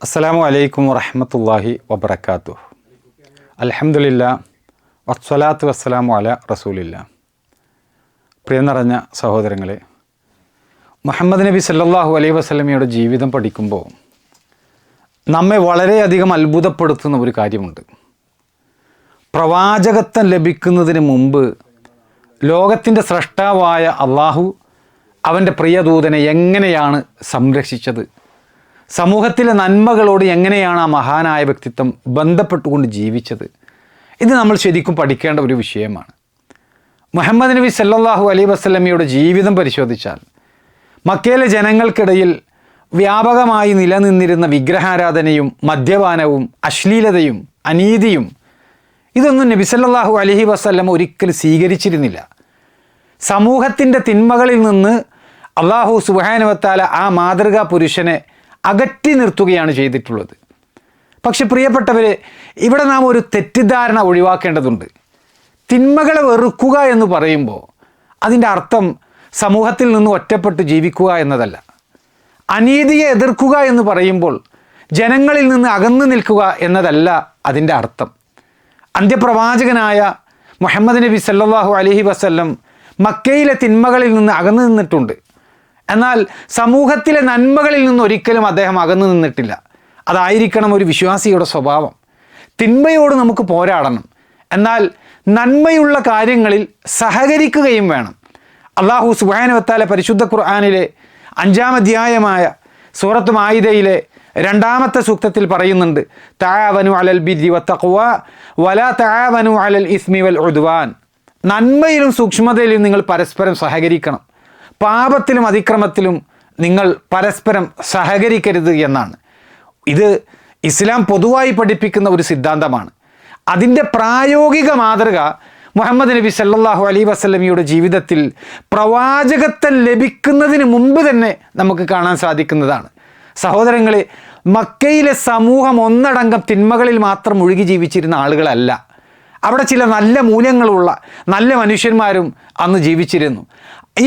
അസ്സലാമു അലൈക്കും വറഹ്മത്തുള്ളാഹി വബറകാതുഹു. അൽഹംദുലില്ലാ വസ്സലാത്തു വസ്സലാമു അലാ റസൂലില്ലാ. പ്രിയം നിറഞ്ഞ സഹോദരങ്ങളെ, മുഹമ്മദ് നബി സല്ലല്ലാഹു അലൈഹി വസല്ലമയുടെ ജീവിതം പഠിക്കുമ്പോൾ നമ്മെ വളരെയധികം അത്ഭുതപ്പെടുത്തുന്ന ഒരു കാര്യമുണ്ട്. പ്രവാചകത്വം ലഭിക്കുന്നതിന് മുമ്പ് ലോകത്തിൻ്റെ സ്രഷ്ടാവായ അള്ളാഹു അവൻ്റെ പ്രിയദൂതനെ എങ്ങനെയാണ് സംരക്ഷിച്ചത്, സമൂഹത്തിലെ നന്മകളോട് എങ്ങനെയാണ് ആ മഹാനായ വ്യക്തിത്വം ബന്ധപ്പെട്ടുകൊണ്ട് ജീവിച്ചത്, ഇത് നമ്മൾ ശരിക്കും പഠിക്കേണ്ട ഒരു വിഷയമാണ്. മുഹമ്മദ് നബി സല്ലല്ലാഹു അലൈഹി വസല്ലമയുടെ ജീവിതം പരിശോധിച്ചാൽ മക്കയിലെ ജനങ്ങൾക്കിടയിൽ വ്യാപകമായി നിലനിന്നിരുന്ന വിഗ്രഹാരാധനയും മദ്യപാനവും അശ്ലീലതയും അനീതിയും ഇതൊന്നും നബി സല്ലല്ലാഹു അലൈഹി വസല്ലമ ഒരിക്കലും സ്വീകരിച്ചിരുന്നില്ല. സമൂഹത്തിൻ്റെ തിന്മകളിൽ നിന്ന് അല്ലാഹു സുബ്ഹാനഹു വ തആല ആ മാതൃകാ പുരുഷനെ അകറ്റി നിർത്തുകയാണ് ചെയ്തിട്ടുള്ളത്. പക്ഷെ പ്രിയപ്പെട്ടവരെ, ഇവിടെ നാം ഒരു തെറ്റിദ്ധാരണ ഒഴിവാക്കേണ്ടതുണ്ട്. തിന്മകളെ വെറുക്കുക എന്ന് പറയുമ്പോൾ അതിൻ്റെ അർത്ഥം സമൂഹത്തിൽ നിന്ന് ഒറ്റപ്പെട്ട് ജീവിക്കുക എന്നതല്ല. അനീതിയെ എതിർക്കുക എന്ന് പറയുമ്പോൾ ജനങ്ങളിൽ നിന്ന് അകന്നു നിൽക്കുക എന്നതല്ല അതിൻ്റെ അർത്ഥം. അന്ത്യപ്രവാചകനായ മുഹമ്മദ് നബി സല്ലല്ലാഹു അലൈഹി വസല്ലം മക്കയിലെ തിന്മകളിൽ നിന്ന് അകന്നു നിന്നിട്ടുണ്ട്. എന്നാൽ സമൂഹത്തിലെ നന്മകളിൽ നിന്ന് ഒരിക്കലും അദ്ദേഹം അകന്നു നിന്നിട്ടില്ല. അതായിരിക്കണം ഒരു വിശ്വാസിയുടെ സ്വഭാവം. തിന്മയോട് നമുക്ക് പോരാടണം, എന്നാൽ നന്മയുള്ള കാര്യങ്ങളിൽ സഹകരിക്കുകയും വേണം. അല്ലാഹു സുബ്ഹാനഹു വ തആല പരിശുദ്ധ ഖുർആനിലെ 5-ാം അധ്യായമായ സൂറത്ത് മാഇദയിലെ 2-ാമത്തെ സൂക്തത്തിൽ പറയുന്നുണ്ട്, തആവനു അലൽ ബിർരി വത്തഖ്വ വലാ തആവനു അലൽ ഇസ്മി വൽ ഉദ്വാൻ. നന്മയിലും സൂക്ഷ്മതയിലും നിങ്ങൾ പരസ്പരം സഹകരിക്കണം, പാപത്തിലും അതിക്രമത്തിലും നിങ്ങൾ പരസ്പരം സഹകരിക്കരുത് എന്നാണ്. ഇത് ഇസ്ലാം പൊതുവായി പഠിപ്പിക്കുന്ന ഒരു സിദ്ധാന്തമാണ്. അതിൻ്റെ പ്രായോഗിക മാതൃക മുഹമ്മദ് നബി സല്ലല്ലാഹു അലൈഹി വസല്ലമയുടെ ജീവിതത്തിൽ പ്രവാചകത്വം ലഭിക്കുന്നതിന് മുമ്പ് തന്നെ നമുക്ക് കാണാൻ സാധിക്കുന്നതാണ്. സഹോദരങ്ങളെ, മക്കയിലെ സമൂഹം ഒന്നടങ്കം തിന്മകളിൽ മാത്രം മുഴുകി ജീവിച്ചിരുന്ന ആളുകളല്ല. അവിടെ ചില നല്ല മൂല്യങ്ങളുള്ള നല്ല മനുഷ്യന്മാരും അന്ന് ജീവിച്ചിരുന്നു.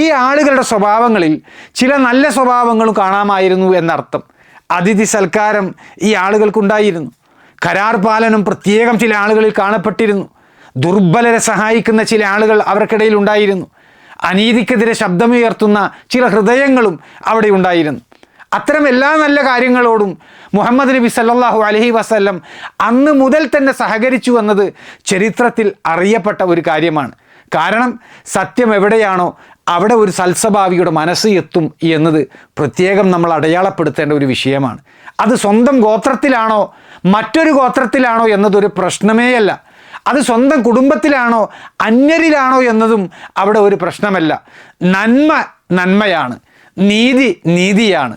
ഈ ആളുകളുടെ സ്വഭാവങ്ങളിൽ ചില നല്ല സ്വഭാവങ്ങളും കാണാമായിരുന്നു എന്നർത്ഥം. അതിഥി സൽക്കാരം ഈ ആളുകൾക്കുണ്ടായിരുന്നു. കരാർ പാലനം പ്രത്യേകം ചില ആളുകളിൽ കാണപ്പെട്ടിരുന്നു. ദുർബലരെ സഹായിക്കുന്ന ചില ആളുകൾ അവർക്കിടയിൽ ഉണ്ടായിരുന്നു. അനീതിക്കെതിരെ ശബ്ദമുയർത്തുന്ന ചില ഹൃദയങ്ങളും അവിടെ ഉണ്ടായിരുന്നു. അത്തരം എല്ലാ നല്ല കാര്യങ്ങളോടും മുഹമ്മദ് നബി സല്ലല്ലാഹു അലൈഹി വസല്ലം അന്ന് മുതൽ തന്നെ സഹകരിച്ചു എന്നത് ചരിത്രത്തിൽ അറിയപ്പെട്ട ഒരു കാര്യമാണ്. കാരണം സത്യം എവിടെയാണോ അവിടെ ഒരു സൽസ്വഭാവിയുടെ മനസ്സ് എത്തും എന്നത് പ്രത്യേകം നമ്മൾ അടയാളപ്പെടുത്തേണ്ട ഒരു വിഷയമാണ്. അത് സ്വന്തം ഗോത്രത്തിലാണോ മറ്റൊരു ഗോത്രത്തിലാണോ എന്നതൊരു പ്രശ്നമേയല്ല. അത് സ്വന്തം കുടുംബത്തിലാണോ അന്യരിലാണോ എന്നതും അവിടെ ഒരു പ്രശ്നമല്ല. നന്മ നന്മയാണ്, നീതി നീതിയാണ്.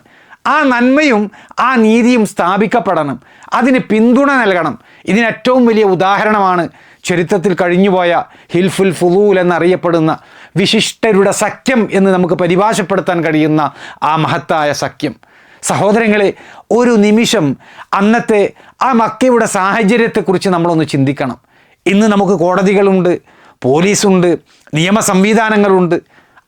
ആ നന്മയും ആ നീതിയും സ്ഥാപിക്കപ്പെടണം, അതിന് പിന്തുണ നൽകണം. ഇതിന് ഏറ്റവും വലിയ ഉദാഹരണമാണ് ചരിത്രത്തിൽ കഴിഞ്ഞുപോയ ഹിൽഫുൽ ഫുളൂൽ എന്നറിയപ്പെടുന്ന വിശിഷ്ടരുടെ സഖ്യം എന്ന് നമുക്ക് പരിഭാഷപ്പെടുത്താൻ കഴിയുന്ന ആ മഹത്തായ സഖ്യം. സഹോദരങ്ങളെ, ഒരു നിമിഷം അന്നത്തെ ആ മക്കയുടെ സാഹചര്യത്തെക്കുറിച്ച് നമ്മളൊന്ന് ചിന്തിക്കണം. ഇന്ന് നമുക്ക് കോടതികളുണ്ട്, പോലീസുണ്ട്, നിയമ സംവിധാനങ്ങളുണ്ട്.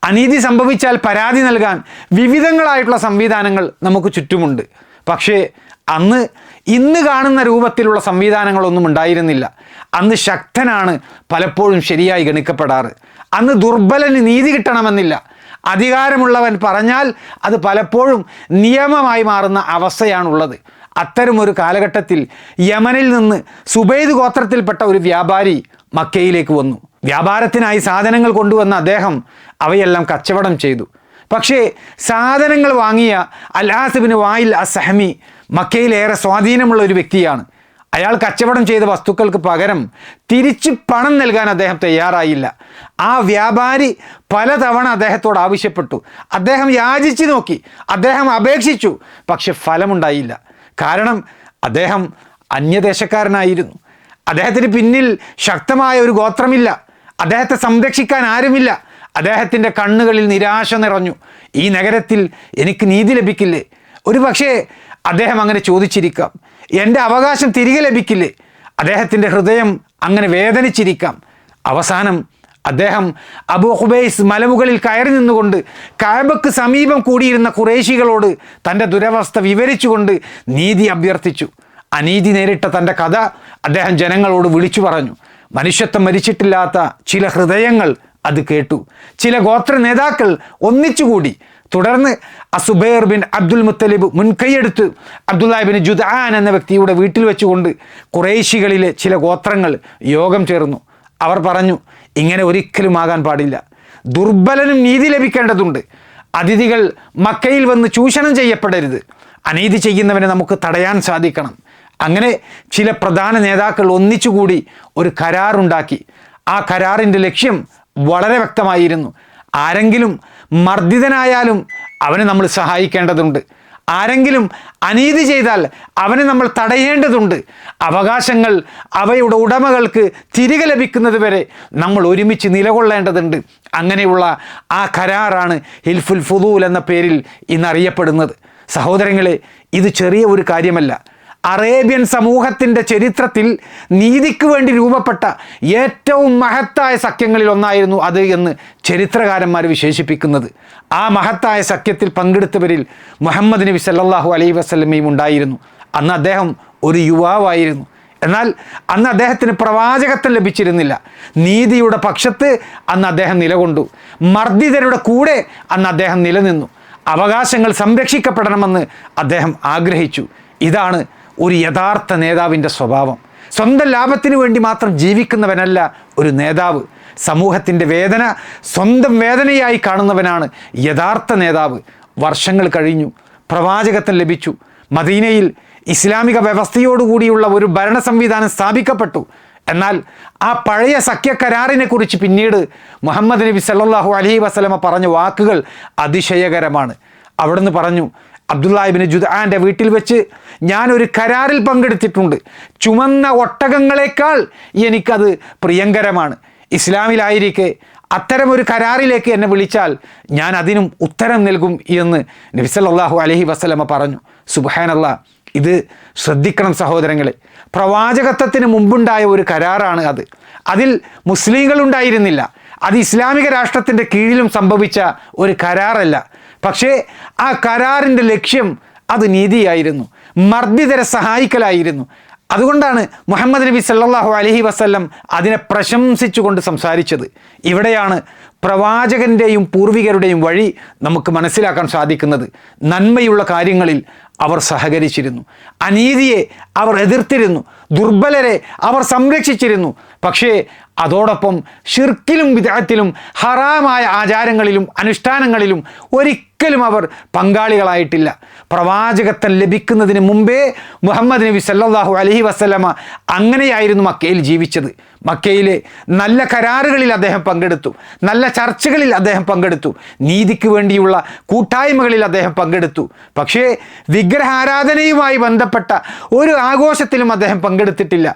അനീതി സംഭവിച്ചാൽ പരാതി നൽകാൻ വിവിധങ്ങളായിട്ടുള്ള സംവിധാനങ്ങൾ നമുക്ക് ചുറ്റുമുണ്ട്. പക്ഷേ അന്ന് ഇന്ന് കാണുന്ന രൂപത്തിലുള്ള സംവിധാനങ്ങളൊന്നും ഉണ്ടായിരുന്നില്ല. അന്ന് ശക്തനാണ് പലപ്പോഴും ശരിയായി ഗണിക്കപ്പെടാറ്. അന്ന് ദുർബലന് നീതി കിട്ടണമെന്നില്ല. അധികാരമുള്ളവൻ പറഞ്ഞാൽ അത് പലപ്പോഴും നിയമമായി മാറുന്ന അവസ്ഥയാണുള്ളത്. അത്തരമൊരു കാലഘട്ടത്തിൽ യമനിൽ നിന്ന് സുബൈദ് ഗോത്രത്തിൽപ്പെട്ട ഒരു വ്യാപാരി മക്കയിലേക്ക് വന്നു. വ്യാപാരത്തിനായി സാധനങ്ങൾ കൊണ്ടുവന്ന അദ്ദേഹം അവയെല്ലാം കച്ചവടം ചെയ്തു. പക്ഷേ സാധനങ്ങൾ വാങ്ങിയ അൽ-ആസ് ഇബ്നു വായിൽ അസ്-സഹമി മക്കയിലേറെ സ്വാധീനമുള്ള ഒരു വ്യക്തിയാണ്. അയാൾ കച്ചവടം ചെയ്ത വസ്തുക്കൾക്ക് പകരം തിരിച്ച് പണം നൽകാൻ അദ്ദേഹം തയ്യാറായില്ല. ആ വ്യാപാരി പലതവണ അദ്ദേഹത്തോട് ആവശ്യപ്പെട്ടു. അദ്ദേഹം യാചിച്ചു നോക്കി, അദ്ദേഹം അപേക്ഷിച്ചു, പക്ഷെ ഫലമുണ്ടായില്ല. കാരണം അദ്ദേഹം അന്യദേശക്കാരനായിരുന്നു. അദ്ദേഹത്തിന് പിന്നിൽ ശക്തമായ ഒരു ഗോത്രമില്ല. അദ്ദേഹത്തെ സംരക്ഷിക്കാൻ ആരുമില്ല. അദ്ദേഹത്തിൻ്റെ കണ്ണുകളിൽ നിരാശ നിറഞ്ഞു. ഈ നഗരത്തിൽ എനിക്ക് നീതി ലഭിക്കില്ലേ? ഒരു പക്ഷേ അദ്ദേഹം അങ്ങനെ ചോദിച്ചിരിക്കാം, എൻ്റെ അവകാശം തിരികെ ലഭിക്കില്ലേ? അദ്ദേഹത്തിൻ്റെ ഹൃദയം അങ്ങനെ വേദനിച്ചിരിക്കാം. അവസാനം അദ്ദേഹം അബൂ ഖുബൈസ് മലമുകളിൽ കയറി നിന്നുകൊണ്ട് കഅബക്ക് സമീപം കൂടിയിരുന്ന ഖുറൈശികളോട് തൻ്റെ ദുരവസ്ഥ വിവരിച്ചുകൊണ്ട് നീതി അഭ്യർത്ഥിച്ചു. അനീതി നേരിട്ട തൻ്റെ കഥ അദ്ദേഹം ജനങ്ങളോട് വിളിച്ചു പറഞ്ഞു. മനുഷ്യത്വം മരിച്ചിട്ടില്ലാത്ത ചില ഹൃദയങ്ങൾ അത് കേട്ടു. ചില ഗോത്ര നേതാക്കൾ ഒന്നിച്ചുകൂടി. തുടർന്ന് അസുബൈർ ബിൻ അബ്ദുൽ മുത്തലിബ് മുൻകൈയെടുത്ത് അബ്ദുല്ലാഹി ബിൻ ജുദ്ആൻ എന്ന വ്യക്തിയുടെ വീട്ടിൽ വെച്ചുകൊണ്ട് ഖുറൈശികളിലെ ചില ഗോത്രങ്ങൾ യോഗം ചേർന്നു. അവർ പറഞ്ഞു, ഇങ്ങനെ ഒരിക്കലും ആകാൻ പാടില്ല. ദുർബലനും നീതി ലഭിക്കേണ്ടതുണ്ട്. അതിഥികൾ മക്കയിൽ വന്ന് ചൂഷണം ചെയ്യപ്പെടരുത്. അനീതി ചെയ്യുന്നവനെ നമുക്ക് തടയാൻ സാധിക്കണം. അങ്ങനെ ചില പ്രധാന നേതാക്കൾ ഒന്നിച്ചുകൂടി ഒരു കരാറുണ്ടാക്കി. ആ കരാറിൻ്റെ ലക്ഷ്യം വളരെ വ്യക്തമായിരുന്നു. ആരെങ്കിലും മർദ്ദിതനായാലും അവനെ നമ്മൾ സഹായിക്കേണ്ടതുണ്ട്. ആരെങ്കിലും അനീതി ചെയ്താൽ അവനെ നമ്മൾ തടയേണ്ടതുണ്ട്. അവകാശങ്ങൾ അവയുടെ ഉടമകൾക്ക് തിരികെ ലഭിക്കുന്നത് വരെ നമ്മൾ ഒരുമിച്ച് നിലകൊള്ളേണ്ടതുണ്ട്. അങ്ങനെയുള്ള ആ കരാറാണ് ഹിൽഫുൽ ഫുദൂൽ എന്ന പേരിൽ ഇന്നറിയപ്പെടുന്നത്. സഹോദരങ്ങളെ, ഇത് ചെറിയ ഒരു കാര്യമല്ല. അറേബ്യൻ സമൂഹത്തിൻ്റെ ചരിത്രത്തിൽ നീതിക്ക് വേണ്ടി രൂപപ്പെട്ട ഏറ്റവും മഹത്തായ സഖ്യങ്ങളിൽ ഒന്നായിരുന്നു അത് എന്ന് ചരിത്രകാരന്മാർ വിശേഷിപ്പിക്കുന്നത്. ആ മഹത്തായ സഖ്യത്തിൽ പങ്കെടുത്തവരിൽ മുഹമ്മദ് നബി സല്ലല്ലാഹു അലൈഹി വസല്ലമയും ഉണ്ടായിരുന്നു. അന്ന് അദ്ദേഹം ഒരു യുവാവായിരുന്നു. എന്നാൽ അന്ന് അദ്ദേഹത്തിന് പ്രവാചകത്വം ലഭിച്ചിരുന്നില്ല. നീതിയുടെ പക്ഷത്ത് അന്ന് അദ്ദേഹം നിലകൊണ്ടു. മർദ്ദിതരുടെ കൂടെ അന്ന് അദ്ദേഹം നിലനിന്നു. അവകാശങ്ങൾ സംരക്ഷിക്കപ്പെടണമെന്ന് അദ്ദേഹം ആഗ്രഹിച്ചു. ഇതാണ് ഒരു യഥാർത്ഥ നേതാവിൻ്റെ സ്വഭാവം. സ്വന്തം ലാഭത്തിന് വേണ്ടി മാത്രം ജീവിക്കുന്നവനല്ല ഒരു നേതാവ്. സമൂഹത്തിൻ്റെ വേദന സ്വന്തം വേദനയായി കാണുന്നവനാണ് യഥാർത്ഥ നേതാവ്. വർഷങ്ങൾ കഴിഞ്ഞു, പ്രവാചകത്വം ലഭിച്ചു. മദീനയിൽ ഇസ്ലാമിക വ്യവസ്ഥയോടുകൂടിയുള്ള ഒരു ഭരണ സംവിധാനം സ്ഥാപിക്കപ്പെട്ടു. എന്നാൽ ആ പഴയ സഖ്യക്കരാറിനെ കുറിച്ച് പിന്നീട് മുഹമ്മദ് നബി സല്ലല്ലാഹു അലൈഹി വസല്ലമ പറഞ്ഞ വാക്കുകൾ അതിശയകരമാണ്. അവിടുന്ന് പറഞ്ഞു, അബ്ദുല്ലാഹി ബിൻ ജുദ്ആൻ്റെ വീട്ടിൽ വെച്ച് ഞാനൊരു കരാറിൽ പങ്കെടുത്തിട്ടുണ്ട്. ചുമന്ന ഒട്ടകങ്ങളെക്കാൾ എനിക്കത് പ്രിയങ്കരമാണ്. ഇസ്ലാമിലായിരിക്കെ അത്തരമൊരു കരാറിലേക്ക് എന്നെ വിളിച്ചാൽ ഞാൻ അതിനും ഉത്തരം നൽകും എന്ന് നബി സല്ലല്ലാഹു അലൈഹി വസല്ലമ പറഞ്ഞു. സുബ്ഹാനല്ലാഹ്, ഇത് ശ്രദ്ധിക്കണം സഹോദരങ്ങളെ. പ്രവാചകത്വത്തിന് മുമ്പുണ്ടായ ഒരു കരാറാണ് അത്. അതിൽ മുസ്ലിങ്ങളുണ്ടായിരുന്നില്ല. അത് ഇസ്ലാമിക രാഷ്ട്രത്തിൻ്റെ കീഴിലും സംഭവിച്ച ഒരു കരാറല്ല. പക്ഷേ ആ കരാറിൻ്റെ ലക്ഷ്യം അത് നീതിയായിരുന്നു, മർദ്ദിതരെ സഹായിക്കലായിരുന്നു. അതുകൊണ്ടാണ് മുഹമ്മദ് നബി സല്ലല്ലാഹു അലൈഹി വസല്ലം അതിനെ പ്രശംസിച്ചുകൊണ്ട് സംസാരിച്ചത്. ഇവിടെയാണ് പ്രവാചകൻ്റെയും പൂർവികരുടെയും വഴി നമുക്ക് മനസ്സിലാക്കാൻ സാധിക്കുന്നത്. നന്മയുള്ള കാര്യങ്ങളിൽ അവർ സഹകരിച്ചിരുന്നു, അനീതിയെ അവർ എതിർത്തിരുന്നു, ദുർബലരെ അവർ സംരക്ഷിച്ചിരുന്നു. പക്ഷേ അതോടൊപ്പം ശിർക്കിലും ബിദ്അത്തിലും ഹറാമായ ആചാരങ്ങളിലും അനുഷ്ഠാനങ്ങളിലും ഒരിക്കലും അവർ പങ്കാളികളായിട്ടില്ല. പ്രവാചകത്വം ലഭിക്കുന്നതിന് മുമ്പേ മുഹമ്മദ് നബി സല്ലല്ലാഹു അലൈഹി വസല്ലമ അങ്ങനെയായിരുന്നു മക്കയിൽ ജീവിച്ചത്. മക്കയിലെ നല്ല കരാറുകളിൽ അദ്ദേഹം പങ്കെടുത്തു, നല്ല ചർച്ചകളിൽ അദ്ദേഹം പങ്കെടുത്തു, നീതിക്ക് വേണ്ടിയുള്ള കൂട്ടായ്മകളിൽ അദ്ദേഹം പങ്കെടുത്തു. പക്ഷേ വിഗ്രഹാരാധനയുമായി ബന്ധപ്പെട്ട ഒരു ആഘോഷത്തിലും അദ്ദേഹം പങ്കെടുത്തിട്ടില്ല.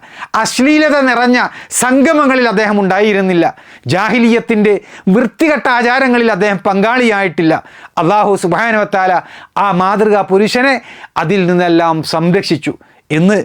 അശ്ലീലത നിറഞ്ഞ സംഗമങ്ങളിൽ അദ്ദേഹം ഉണ്ടായിരുന്നില്ല. ജാഹിലിയത്തിൻ്റെ വൃത്തികെട്ട ആചാരങ്ങളിൽ അദ്ദേഹം പങ്കാളിയായിട്ടില്ല. അല്ലാഹു സുബ്ഹാനഹു വ തആല ആ മാതൃകാ പുരുഷനെ അതിൽ നിന്നെല്ലാം സംരക്ഷിച്ചു. ഇന്ന്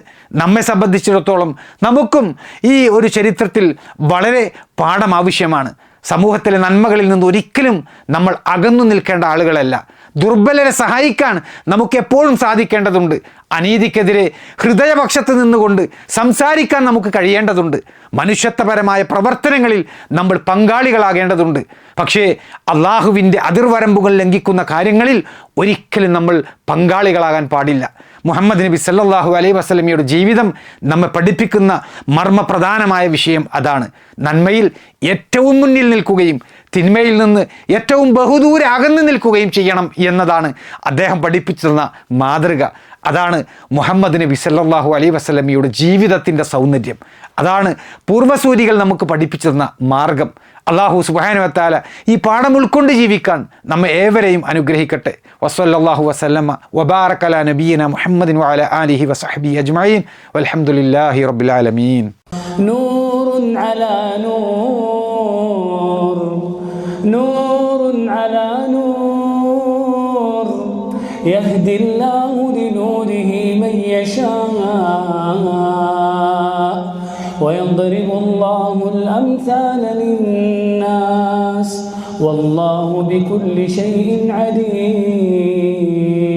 നമ്മെ സംബന്ധിച്ചിടത്തോളം നമുക്കും ഈ ഒരു ചരിത്രത്തിൽ വളരെ പാഠം ആവശ്യമാണ്. സമൂഹത്തിലെ നന്മകളിൽ നിന്ന് ഒരിക്കലും നമ്മൾ അകന്നു നിൽക്കേണ്ട ആളുകളല്ല. ദുർബലരെ സഹായിക്കാൻ നമുക്ക് എപ്പോഴും സാധിക്കേണ്ടതുണ്ട്. അനീതിക്കെതിരെ ഹൃദയപക്ഷത്ത് നിന്നുകൊണ്ട് സംസാരിക്കാൻ നമുക്ക് കഴിയേണ്ടതുണ്ട്. മനുഷ്യത്വപരമായ പ്രവർത്തനങ്ങളിൽ നമ്മൾ പങ്കാളികളാകേണ്ടതുണ്ട്. പക്ഷേ അള്ളാഹുവിൻ്റെ അതിർവരമ്പുകൾ ലംഘിക്കുന്ന കാര്യങ്ങളിൽ ഒരിക്കലും നമ്മൾ പങ്കാളികളാകാൻ പാടില്ല. മുഹമ്മദ് നബി സല്ലല്ലാഹു അലൈഹി വസല്ലമയുടെ ജീവിതം നമ്മെ പഠിപ്പിക്കുന്ന മർമ്മപ്രധാനമായ വിഷയം അതാണ്. നന്മയിൽ ഏറ്റവും മുന്നിൽ നിൽക്കുകയും തിന്മയിൽ നിന്ന് ഏറ്റവും ബഹുദൂരെ അകന്നു നിൽക്കുകയും ചെയ്യണം എന്നതാണ് അദ്ദേഹം പഠിപ്പിച്ചു തന്ന മാതൃക. അതാണ് മുഹമ്മദ് നബി സല്ലല്ലാഹു അലൈഹി വസല്ലമയുടെ ജീവിതത്തിൻ്റെ സൗന്ദര്യം. അതാണ് പൂർവ്വസൂരികൾ നമുക്ക് പഠിപ്പിച്ചു തന്ന മാർഗം. അല്ലാഹു സുബ്ഹാനഹു വ തആല ഈ പാഠം ഉൾക്കൊണ്ട് ജീവിക്കാൻ നമ്മെ ഏവരെയും അനുഗ്രഹിക്കട്ടെ. വസല്ലല്ലാഹു വസല്ലമ വബാറക അലാ നബിയിന മുഹമ്മദിൻ വഅലാ ആലിഹി വസഹ്ബിഹി അജ്മഈൻ വൽഹംദുലില്ലാഹി റബ്ബിൽ ആലമീൻ. നൂറുൻ അലാ നൂർ, നൂറുൻ അലാ നൂർ, യഹ്ദില്ലാഹു ലിനൂരിഹി മൻ യശാ ويضرب الله الأمثال للناس والله بكل شيء عليم